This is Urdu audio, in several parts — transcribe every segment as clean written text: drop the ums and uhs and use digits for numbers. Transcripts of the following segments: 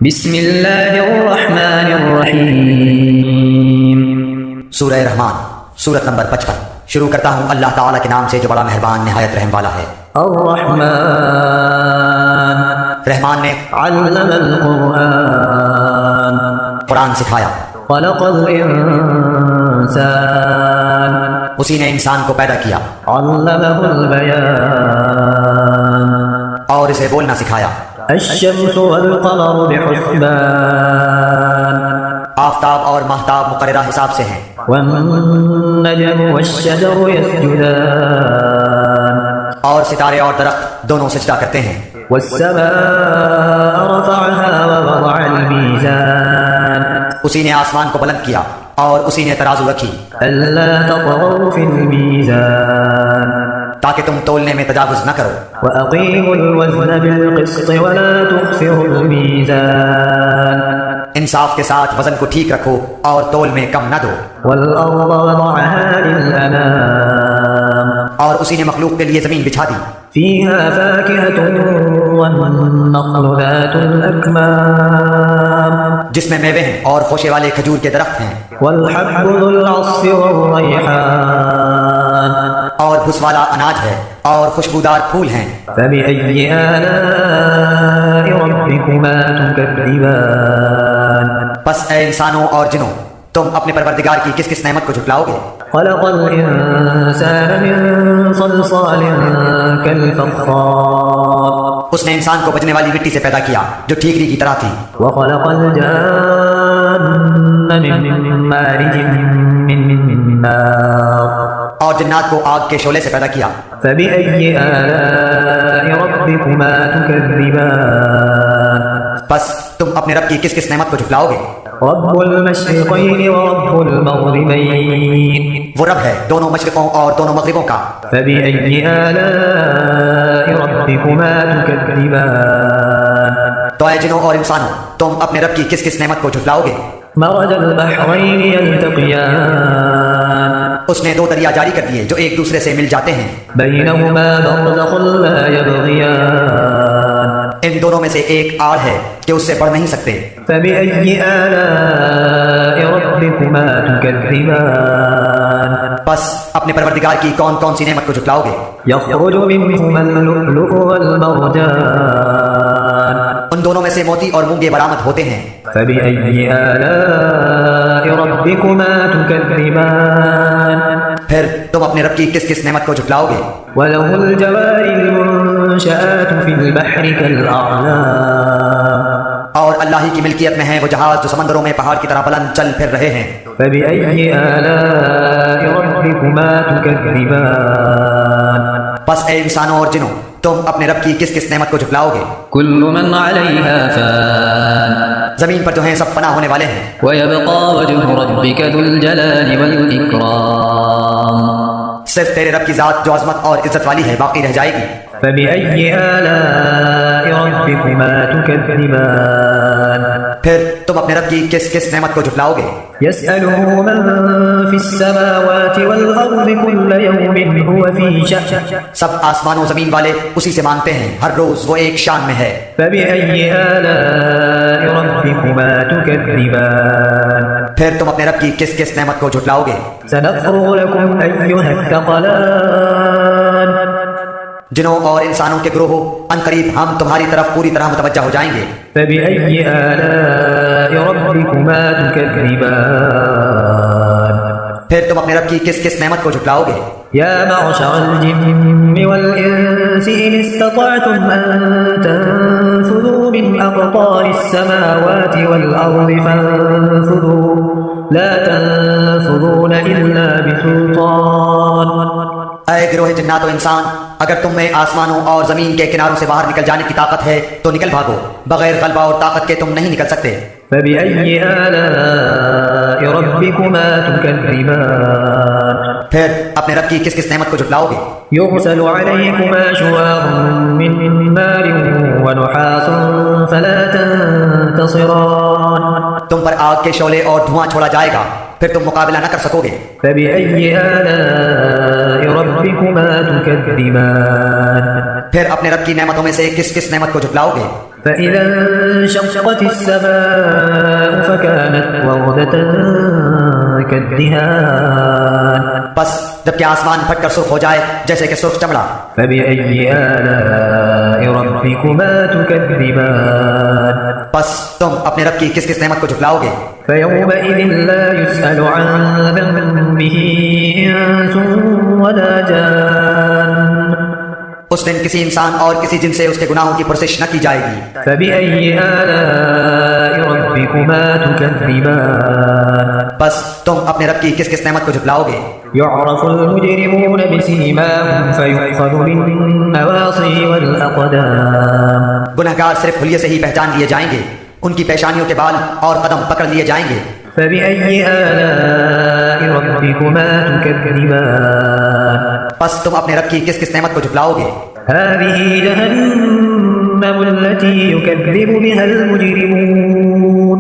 بسم اللہ الرحمن الرحیم۔ سورہ رحمان سورت نمبر 55۔ شروع کرتا ہوں اللہ تعالیٰ کے نام سے جو بڑا مہربان نہایت رحم والا ہے۔ الرحمن رحمان نے علم القرآن قرآن سکھایا، خلق الانسان اسی نے انسان کو پیدا کیا علمہ البیان اور اسے بولنا سکھایا۔ الشمس والقمر بحسبان آفتاب اور ماہتاب مقررہ حساب سے ہیں، والنجم والشجر يسجدان اور ستارے اور درخت دونوں سجدہ کرتے ہیں۔ والسماء رفعها ووضع الميزان اسی نے آسمان کو بلند کیا اور اسی نے ترازو رکھی ألا تطغوا في الميزان تاکہ تم تولنے میں تجاوز نہ کرو، وأقيموا الوزن بالقسط ولا تخسروا الميزان انصاف کے ساتھ وزن کو ٹھیک رکھو اور تول میں کم نہ دو۔ والأرض وضعها للأنام اور اسی نے مخلوق کے لیے زمین بچھا دی، فيها فاكهة والنخل ذات الأكمام جس میں میوے ہیں اور خوشے والے کھجور کے درخت ہیں، والحب ذو العصف والريحان اور بھس والا اناج ہے اور خوشبودار پھول ہیں۔ فبأي آلاء ربكما تكذبان بس اے انسانوں اور جنوں، تم اپنے پروردگار کی کس کس نعمت کو جھٹلاؤ گے؟ خلق الإنسان من صلصال كالفخار اس نے انسان کو بجنے والی مٹی سے پیدا کیا جو ٹھیکری کی طرح تھی، وخلق الجان من مارج من نار اور جنات کو آگ کے شعلے سے پیدا کیا۔ فبأي آلاء ربكما تكذبان بس تم اپنے رب کی کس کس نعمت کو جھٹلاؤ گے؟ رب المشرقين ورب المغربين وہ رب ہے دونوں مشرقوں اور دونوں مغربوں کا۔ فبأي آلاء ربكما تكذبان تو اے جنوں اور انسانوں، تم اپنے رب کی کس کس نعمت کو جھٹلاؤ گے؟ مرج البحرين يلتقيان اس نے دو دریا جاری کر دیے جو ایک دوسرے سے مل جاتے ہیں، بينهما برزخ لا يبغيان ان دونوں میں سے ایک آڑ ہے کہ اس سے بڑھ نہیں سکتے۔ فبأي آلاء ربكما تكذبان بس اپنے پروردگار کی کون کون سی نعمت کو جھٹلاؤ گے؟ يخرج منهما اللؤلؤ والمرجان ان دونوں میں سے موتی اور مونگے برآمد ہوتے ہیں۔ فبأي آلاء ربكما تكذبان پھر تم اپنے رب کی کس کس نعمت کو جھٹلاؤ گے؟ وله الجوار المنشآت في البحر كالأعلام اور اللہ ہی کی ملکیت میں ہیں وہ جہاز جو سمندروں میں پہاڑ کی طرح بلند چل پھر رہے ہیں۔ فبأي آلاء ربكما تكذبان بس اے انسانوں اور جنوں، تم اپنے رب کی کس کس نعمت کو جھٹلاؤ گے؟ كل من عليها فان زمین پر جو ہیں سب فنا ہونے والے ہیں، ويبقى وجه ربك ذو الجلال والإكرام صرف تیرے رب کی ذات جو عظمت اور عزت والی ہے باقی رہ جائے گی۔ فبأي آلاء ربكما تكذبان پھر تم اپنے رب کی کس کس نعمت کو جھٹلاؤ گے؟ يسأله من في السماوات والأرض كل يوم هو في شأن سب آسمان و زمین والے اسی سے مانگتے ہیں، ہر روز وہ ایک شان میں ہے۔ فبأي آلاء ربكما تكذبان پھر تم اپنے رب کی کس کس نعمت کو جھٹلاؤ گے؟ سنفرغ لكم أيها الثقلان جنوں اور انسانوں کے گروہوں، ان قریب ہم تمہاری طرف پوری طرح متوجہ ہو جائیں گے۔ فبأي آلاء ربكما تكذبان پھر تم اپنے رب کی کس کس نعمت کو جھٹلاؤ گے؟ يا معشر الجن والإنس إن استطعتم أن تنفذوا من أقطار السماوات والأرض فانفذوا لا تنفذون إلا بسلطان اے گروہ جنات و انسان، اگر تم میں آسمانوں اور زمین کے کناروں سے باہر نکل جانے کی طاقت ہے تو نکل بھاگو، بغیر غلبہ اور طاقت کے تم نہیں نکل سکتے۔ فبأي آلاء ربكما تكذبان پھر اپنے رب کی کس کس نعمت کو جھٹلاؤ گے؟ يرسل عليكما شواظ من نار ونحاس فلا تنتصران تم پر آگ کے شعلے اور دھواں چھوڑا جائے گا، پھر تم مقابلہ نہ کر سکو گے۔ فبأي آلاء ربكما تكذبان پھر اپنے رب کی نعمتوں میں سے کس کس نعمت کو جھٹلاؤ گے؟ فإذا انشقت السماء فكانت وردة كالدهان بس جب کہ آسمان پھٹ کر سرخ ہو جائے جیسے کہ سرخ چمڑا. فبأي آلاء ربكما تكذبان بس تم اپنے رب کی کس کس نعمت کو جھٹلاؤ گے؟ فيومئذ لا يسأل عن ذنبه إنس ولا جان اس دن کسی انسان اور کسی جن سے اس کے گناہوں کی پرسش نہ کی جائے گی. فبأي آلاء ربكما تكذبان بس تم اپنے رب کی کس کس نعمت کو جھٹلاؤ گے؟ يعرف المجرمون بسيماهم فيؤخذ بالنواصي والأقدام گنہگار صرف حلیے سے ہی پہچان لیے جائیں گے، ان کی پیشانیوں کے بال اور قدم پکڑ لیے جائیں گے. فبأي آلاء ربكما تكذبان بس تم اپنے رب کی کس کس نعمت کو جھٹلاؤ گے؟ هذه جهنم التي يكذب بها المجرمون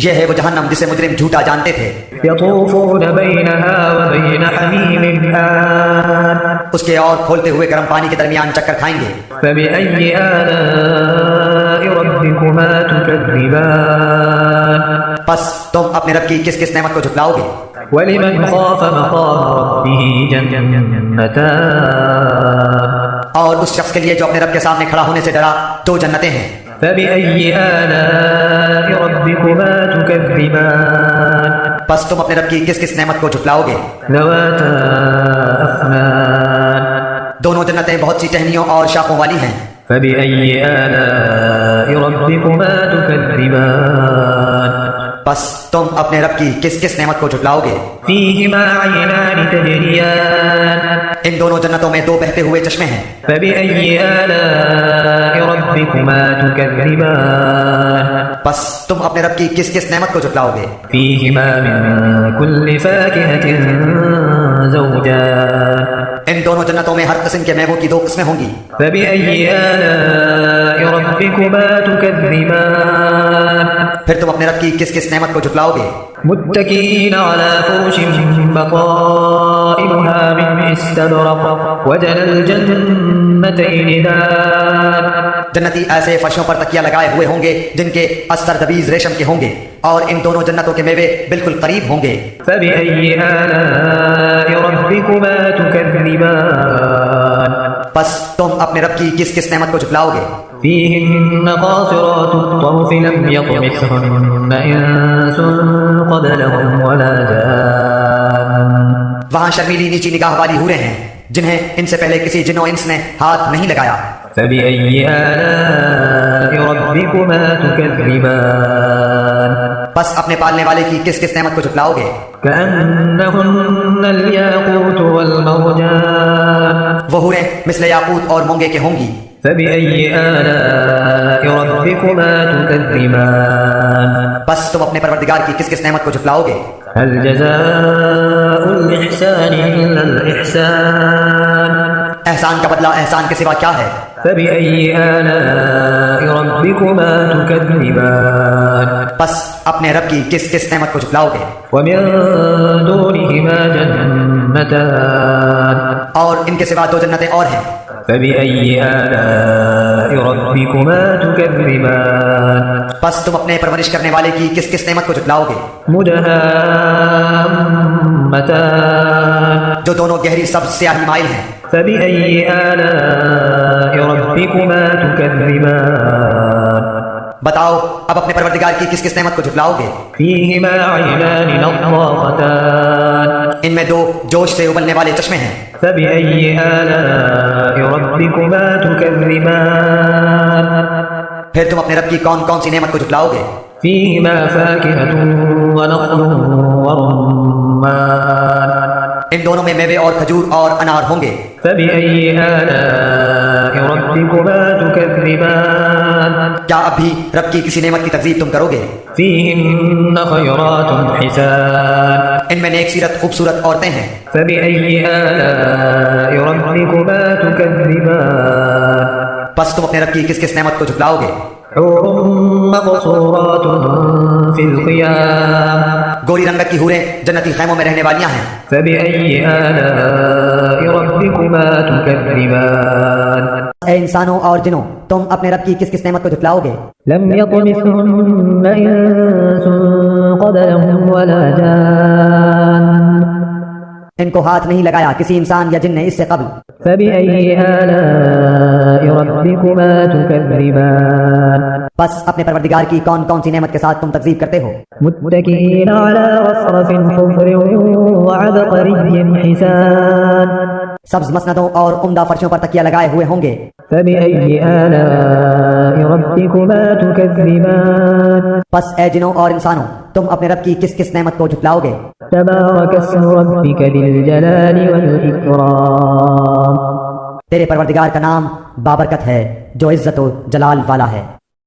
یہ ہے وہ جہنم جسے مجرم جھوٹا جانتے تھے. يطوفون بينها وبين حميم آن اس کے اور کھولتے ہوئے گرم پانی کے درمیان چکر کھائیں گے. فبأي آلاء ربكما تكذبان بس تم اپنے رب کی کس کس نعمت کو جھٹلاؤ گے؟ ولمن خاف مقام ربه جنتان اور اس شخص کے لیے جو اپنے رب کے سامنے کھڑا ہونے سے ڈرا 2 جنتیں ہیں. فبأي آلاء ربكما تكذبان بس تم اپنے رب کی کس کس نعمت کو جھٹلاؤ گے؟ ذواتا أفنان دونوں جنتیں بہت سی ٹہنیوں اور شاخوں والی ہیں. فبأي آلاء ربكما تكذبان بس تم اپنے رب کی کس کس نعمت کو جھٹلاؤ گے؟ فيهما عينان تجريان ان دونوں جنتوں میں 2 بہتے ہوئے چشمے ہیں. فبأي آلاء ربكما تكذبان بس تم اپنے رب کی کس کس نعمت کو جھٹلاؤ گے؟ فيهما من كل فاكهة زوجان ان دونوں جنتوں میں ہر قسم کے میووں کی 2 قسمیں ہوں گی. فبأي آلاء ربكما تكذبان پھر تم اپنے رب کی کس کس نعمت کو جھٹلاؤ گے؟ متكئين على فرش بطائنها من استبرق وجنى الجنتين دان جنتی ایسے فرشوں پر تکیہ لگائے ہوئے ہوں گے جن کے استر دبیز ریشم کے ہوں گے اور ان دونوں جنتوں کے میوے بالکل قریب ہوں گے. فبأي آلاء ربكما تكذبان بس تم اپنے رب کی کس کس نعمت کو جھٹلاؤ گے؟ فيهن قاصرات الطرف لم يطمثهن إنس قبلهم ولا جان وہاں شرمیلی نیچی نگاہ والی حوریں ہیں جنہیں ان سے پہلے کسی جن و انس نے ہاتھ نہیں لگایا. فبأي آلاء ربكما تكذبان بس اپنے پالنے والے کی کس کس نعمت کو جھٹلاؤ گے؟ كأنهن الياقوت والمرجان وہ حوریں مثل یاقوت اور مونگے کے ہوں گی. فبأي آلاء ربكما تكذبان بس تم اپنے پروردگار کی کس کس نعمت کو جھٹلاؤ گے؟ هل جزاء الإحسان إلا الإحسان احسان کا بدلہ احسان کے سوا کیا ہے؟ فبأي آلاء ربكما تكذبان بس اپنے رب کی کس کس نعمت کو جھٹلاؤ گے؟ ومن دونهما جنتان اور ان کے سوا 2 جنتیں اور ہیں. فبأي آلاء ربكما تكذبان بس تم اپنے پرورش کرنے والے کی کس کس نعمت کو جھٹلاؤ گے؟ مدهامتان جو دونوں گہری سبز سیاہی مائل ہیں. فبأي آلاء ربكما تكذبان بتاؤ اب اپنے پروردگار کی کس کس نعمت کو جھٹلاؤ گے؟ فيهما عينان نضاختان ان میں 2 جوش سے ابلنے والے چشمے ہیں. فبأي آلاء ربكما تكذبان پھر تم اپنے رب کی کون کون سی نعمت کو جھٹلاؤ گے؟ فيهما فاكهة ونخل ورمان ان دونوں میں میوے اور کھجور اور انار ہوں گے. فبأي آلاء ربكما تكذبان کیا اب بھی رب کی کسی نعمت کی تکذیب تم کرو گے؟ فيهن خيرات حسان ان میں نیک سیرت خوبصورت عورتیں ہیں. فبأي آلاء ربكما تكذبان بس تم اپنے رب کی کس کس نعمت کو جھٹلاؤ گے؟ حور مقصورات في الخيام گوری رنگت کی حوریں جنتی خیموں میں رہنے والیاں ہیں. فبأي آلاء ربكما تكذبان اے انسانوں اور جنوں، تم اپنے رب کی کس کس نعمت کو جھٹلاؤ گے؟ لم يطمثهن إنس قبلهم ولا جان ان کو ہاتھ نہیں لگایا کسی انسان یا جن نے اس سے قبل۔ فبأي آلاء ربكما تكذبان بس اپنے پروردگار کی کون کون سی نعمت کے ساتھ تم تکذیب کرتے ہو؟ متكئين على رصرف خضر وعبقري حسان سبز مسندوں اور عمدہ فرشوں پر تکیہ لگائے ہوئے ہوں گے۔ فبأي آلاء ربكما تكذبان بس اے جنوں اور انسانوں، تم اپنے رب کی کس کس نعمت کو جھٹلاؤ گے؟ تبارك اسم ربك ذي الجلال والإكرام تیرے پروردگار کا نام بابرکت ہے جو عزت و جلال والا ہے۔